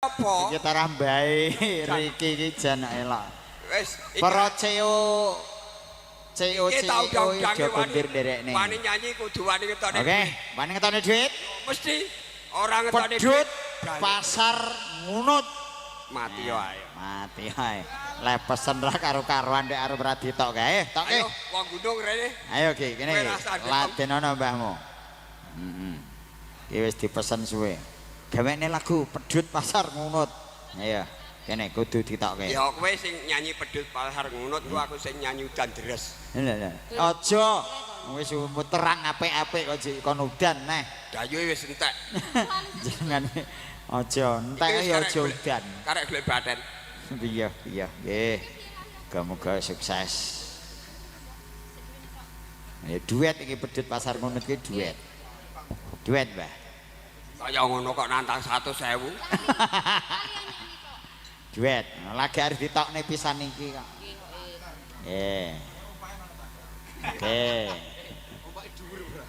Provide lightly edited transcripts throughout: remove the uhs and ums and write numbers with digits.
Apa? Iki tarah mbae Riki iki jan elok. Wis, para CEO udah kondir derekne. Wani nyanyi kudu wani ketone. Oke, wani ketone duit. Mesti orang ketone pedhut pasar ngunut. Mati yo ae. Mati ae. Le pesen ra karo-karoan ndek arep ra ditok kae. Tokke. Ayo wong gunung rene. Ayo Ki, kene ladenono mbahmu. Heeh. Iki wis dipesen suwe. Gawene lagu pedhut pasar ngunut. Ayo. Kene kudu ditokke. Ya kowe sing nyanyi pedhut pasar ngunut, aku sing nyanyi udan deres. Lha. Aja wis terang apik-apik kok kon udan neh. Dayu wis entek. Jangan aja entek ya aja udan. Karek glek baten. Iya, nggih. Muga-muga sukses. Ya duet iki pedhut pasar ngunut iki duet. Duet, Mbah. Kaya ngono kok nantang 100.000. Duet. Lagi harus ditokne pisan iki kok. Nggih. Oke.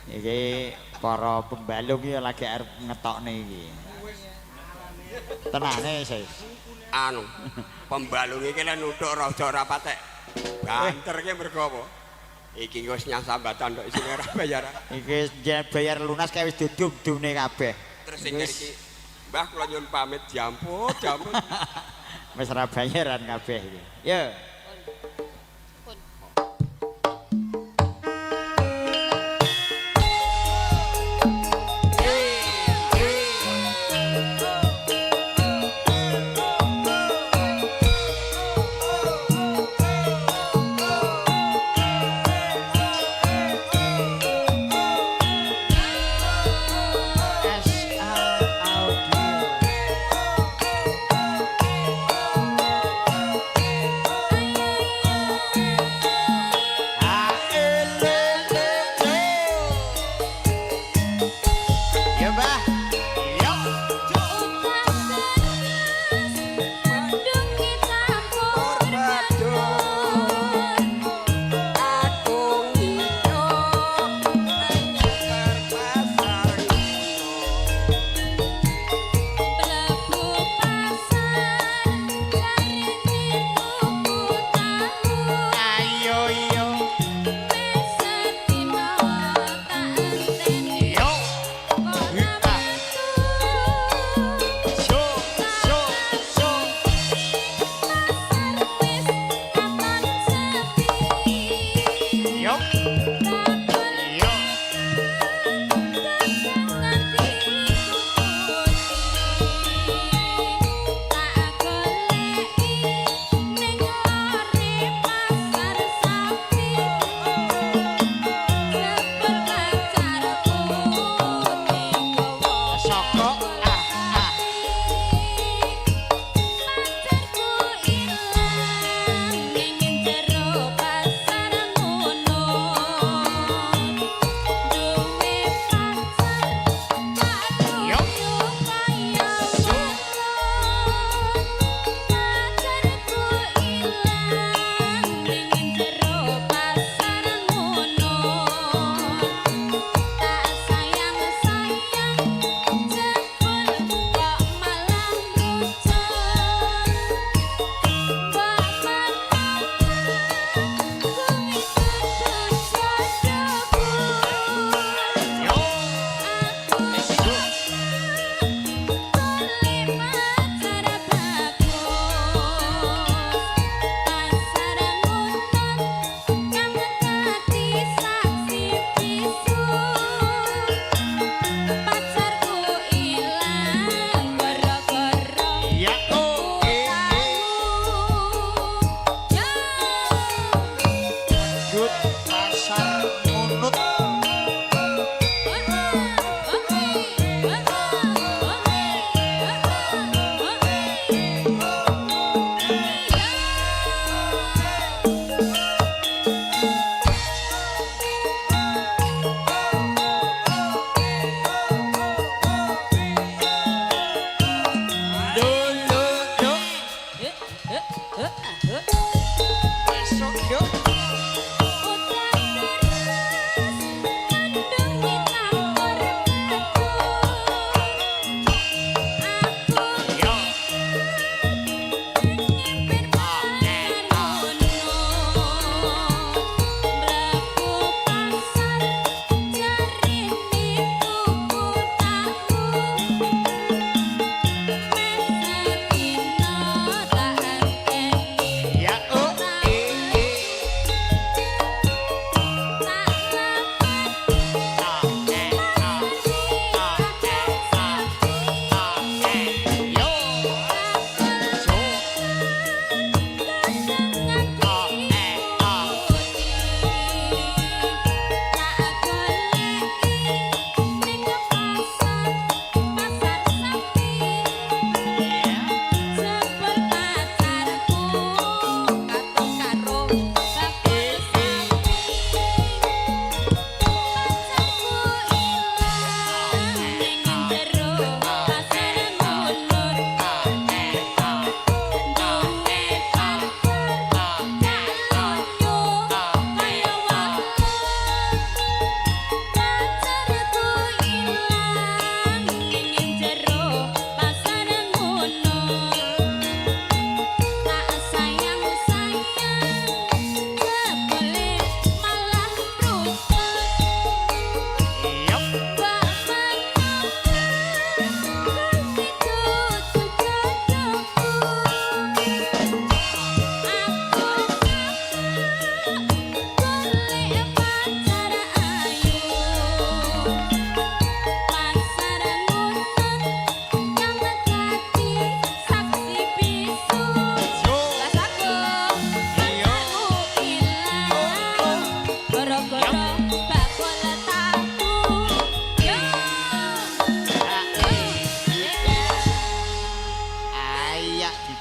Iki para pembalung ya lagi arep ngetokne iki. Tenane sis. Anu, pembalung iki nek nuthuk raja ora patek. Banter ki mergo apa? Iki wis nyasambatan tok isine ora bayar. Iki bayar lunas kae wis dudum-dumne kabeh. Terus sing iki Mbah kula nyuwun pamit jamput. Wis ora bayaran kabeh iki. Yo. Audio.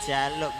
jaluk